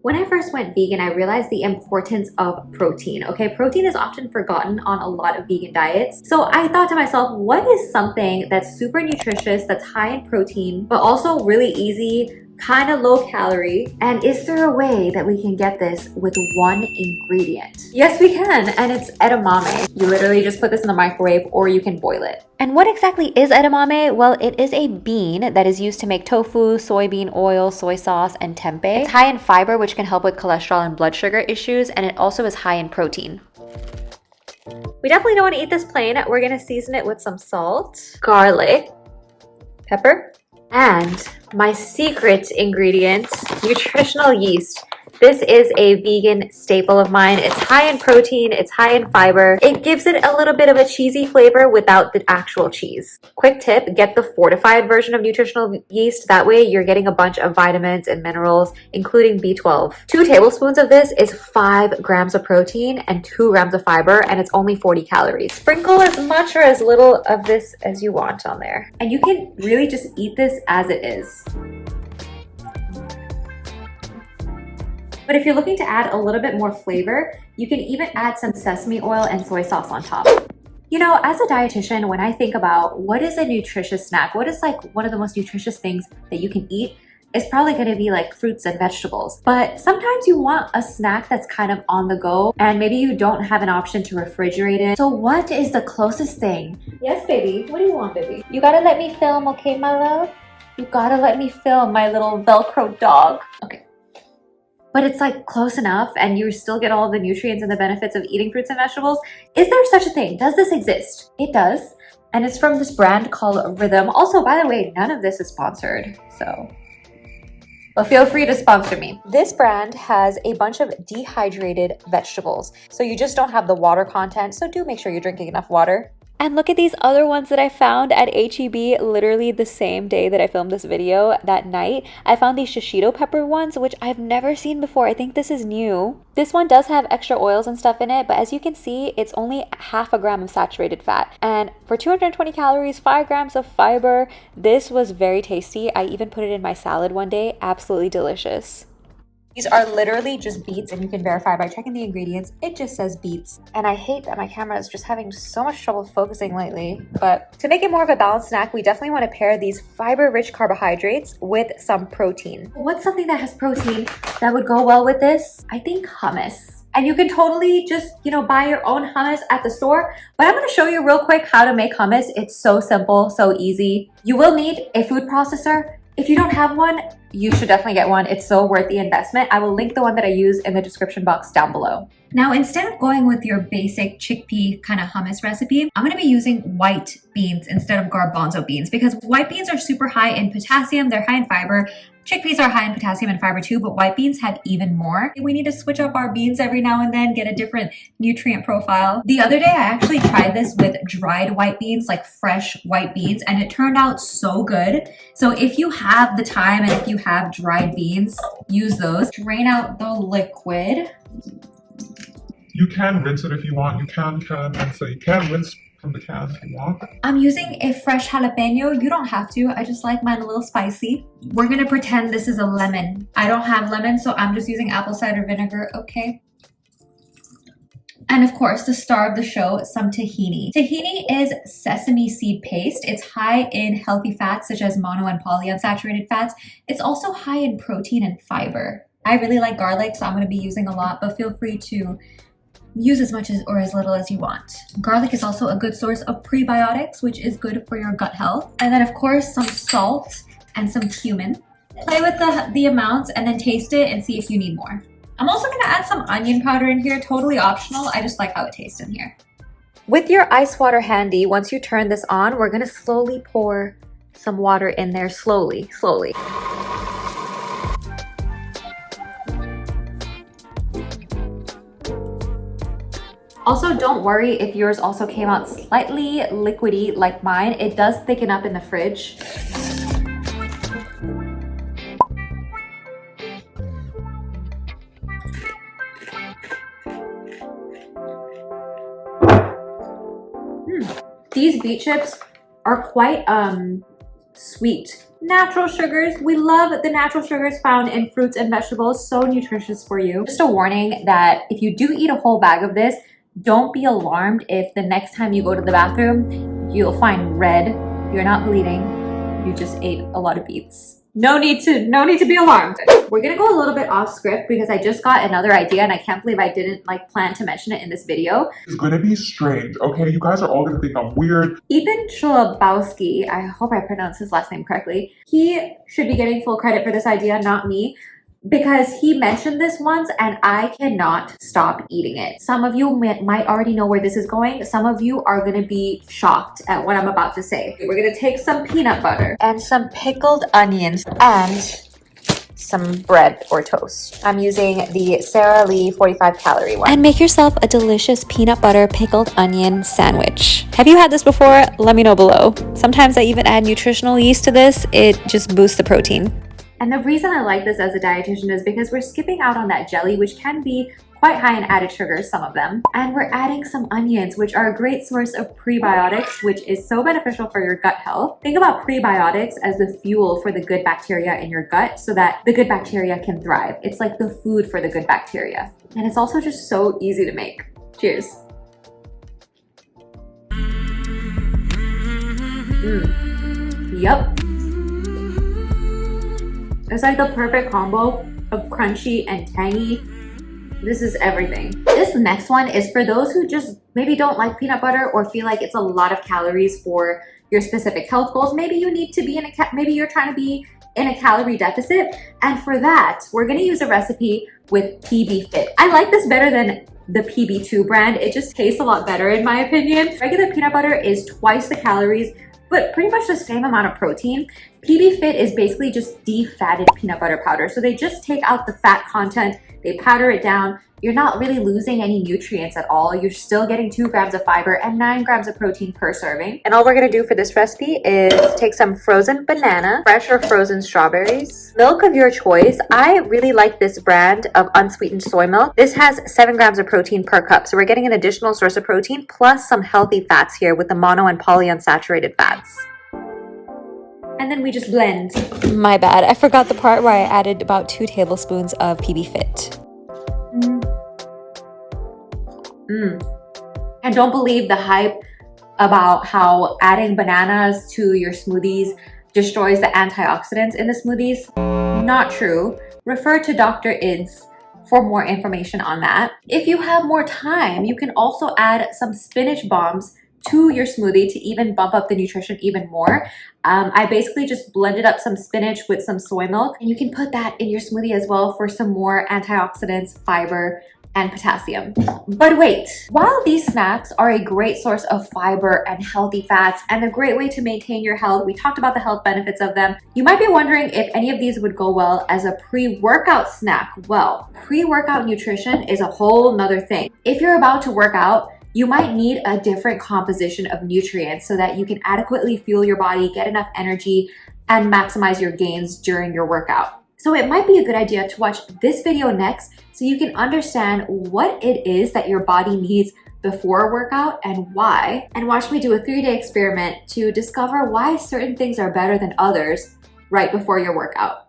When I first went vegan, I realized the importance of protein. Okay, protein is often forgotten on a lot of vegan diets. So I thought to myself, what is something that's super nutritious, that's high in protein, but also really easy, kind of low calorie, and is there a way that we can get this with one ingredient? Yes, we can, and it's edamame. You literally just put this in the microwave or you can boil it. And what exactly is edamame? Well, it is a bean that is used to make tofu, soybean oil, soy sauce, and tempeh. It's high in fiber, which can help with cholesterol and blood sugar issues, and it also is high in protein. We definitely don't want to eat this plain. We're gonna season it with some salt, garlic, pepper, and my secret ingredient, nutritional yeast. This is a vegan staple of mine. It's high in protein, it's high in fiber. It gives it a little bit of a cheesy flavor without the actual cheese. Quick tip, get the fortified version of nutritional yeast. That way you're getting a bunch of vitamins and minerals, including B12. 2 tablespoons of this is 5 grams of protein and 2 grams of fiber, and it's only 40 calories. Sprinkle as much or as little of this as you want on there. And you can really just eat this as it is. But if you're looking to add a little bit more flavor, you can even add some sesame oil and soy sauce on top. You know, as a dietitian, when I think about what is a nutritious snack, what is like one of the most nutritious things that you can eat, it's probably gonna be like fruits and vegetables. But sometimes you want a snack that's kind of on the go, and maybe you don't have an option to refrigerate it. So what is the closest thing? Yes, baby, what do you want, baby? You gotta let me film, okay, my love? You gotta let me film, my little Velcro dog. Okay. But it's like close enough and you still get all the nutrients and the benefits of eating fruits and vegetables. Is there such a thing? Does this exist? It does. And it's from this brand called Rhythm. Also, by the way, none of this is sponsored, but feel free to sponsor me. This brand has a bunch of dehydrated vegetables. So you just don't have the water content. So do make sure you're drinking enough water. And look at these other ones that I found at HEB literally the same day that I filmed this video that night. I found these shishito pepper ones, which I've never seen before. I think this is new. This one does have extra oils and stuff in it, but as you can see, it's only 0.5 gram of saturated fat. And for 220 calories, 5 grams of fiber, this was very tasty. I even put it in my salad one day. Absolutely delicious. These are literally just beets, and you can verify by checking the ingredients. It just says beets. And I hate that my camera is just having so much trouble focusing lately. But to make it more of a balanced snack, we definitely want to pair these fiber-rich carbohydrates with some protein. What's something that has protein that would go well with this? I think hummus. And you can totally just, buy your own hummus at the store. But I'm going to show you real quick how to make hummus. It's so simple, so easy. You will need a food processor. If you don't have one, you should definitely get one. It's so worth the investment. I will link the one that I use in the description box down below. Now, instead of going with your basic chickpea kind of hummus recipe, I'm gonna be using white beans instead of garbanzo beans because white beans are super high in potassium, they're high in fiber. Chickpeas are high in potassium and fiber too, but white beans have even more. We need to switch up our beans every now and then, get a different nutrient profile. The other day, I actually tried this with dried white beans, like fresh white beans, and it turned out so good. So if you have the time and if you have dried beans, use those. Drain out the liquid. You can rinse it if you want. You can rinse from the can if you want. I'm using a fresh jalapeno. You don't have to. I just like mine a little spicy. We're gonna pretend this is a lemon. I don't have lemon, so I'm just using apple cider vinegar, okay? And of course, the star of the show, some tahini. Tahini is sesame seed paste. It's high in healthy fats such as mono and polyunsaturated fats. It's also high in protein and fiber. I really like garlic, so I'm gonna be using a lot, but feel free to use as much or as little as you want. Garlic is also a good source of prebiotics, which is good for your gut health. And then of course, some salt and some cumin. Play with the amounts and then taste it and see if you need more. I'm also gonna add some onion powder in here, totally optional. I just like how it tastes in here. With your ice water handy, once you turn this on, we're gonna slowly pour some water in there, slowly. Also, don't worry if yours also came out slightly liquidy like mine. It does thicken up in the fridge. These beet chips are quite sweet. Natural sugars. We love the natural sugars found in fruits and vegetables. So nutritious for you. Just a warning that if you do eat a whole bag of this, don't be alarmed if the next time you go to the bathroom, you'll find red. You're not bleeding. You just ate a lot of beets. No need to be alarmed. We're gonna go a little bit off script because I just got another idea and I can't believe I didn't plan to mention it in this video. It's gonna be strange, okay? You guys are all gonna think I'm weird. Ethan Chlebowski, I hope I pronounced his last name correctly. He should be getting full credit for this idea, not me, because he mentioned this once and I cannot stop eating it. Some of you might already know where this is going. Some of you are gonna be shocked at what I'm about to say. We're gonna take some peanut butter and some pickled onions and some bread or toast. I'm using the Sara Lee 45 calorie one. And make yourself a delicious peanut butter pickled onion sandwich. Have you had this before? Let me know below. Sometimes I even add nutritional yeast to this. It just boosts the protein. And the reason I like this as a dietitian is because we're skipping out on that jelly, which can be quite high in added sugars, some of them. And we're adding some onions, which are a great source of prebiotics, which is so beneficial for your gut health. Think about prebiotics as the fuel for the good bacteria in your gut so that the good bacteria can thrive. It's like the food for the good bacteria. And it's also just so easy to make. Cheers. Yup. It's like the perfect combo of crunchy and tangy. This is everything. This next one is for those who just maybe don't like peanut butter or feel like it's a lot of calories for your specific health goals. Maybe you need to be maybe you're trying to be in a calorie deficit. And for that, we're gonna use a recipe with Pbfit. I like this better than the PB2 brand. It just tastes a lot better in my opinion. Regular peanut butter is twice the calories, but pretty much the same amount of protein. Pbfit is basically just defatted peanut butter powder. So they just take out the fat content, they powder it down. You're not really losing any nutrients at all. You're still getting 2 grams of fiber and 9 grams of protein per serving. And all we're gonna do for this recipe is take some frozen banana, fresh or frozen strawberries, milk of your choice. I really like this brand of unsweetened soy milk. This has 7 grams of protein per cup. So we're getting an additional source of protein plus some healthy fats here with the mono and polyunsaturated fats. And then we just blend. My bad, I forgot the part where I added about 2 tablespoons of Pbfit. And don't believe the hype about how adding bananas to your smoothies destroys the antioxidants in the smoothies. Not true. Refer to Dr. Ids for more information on that. If you have more time, you can also add some spinach bombs to your smoothie to even bump up the nutrition even more. I basically just blended up some spinach with some soy milk, and you can put that in your smoothie as well for some more antioxidants, fiber, and potassium. But wait, while these snacks are a great source of fiber and healthy fats and a great way to maintain your health, we talked about the health benefits of them, you might be wondering if any of these would go well as a pre-workout snack. Well, pre-workout nutrition is a whole nother thing. If you're about to work out, you might need a different composition of nutrients so that you can adequately fuel your body, get enough energy, and maximize your gains during your workout. So it might be a good idea to watch this video next so you can understand what it is that your body needs before a workout and why. And watch me do a 3-day experiment to discover why certain things are better than others right before your workout.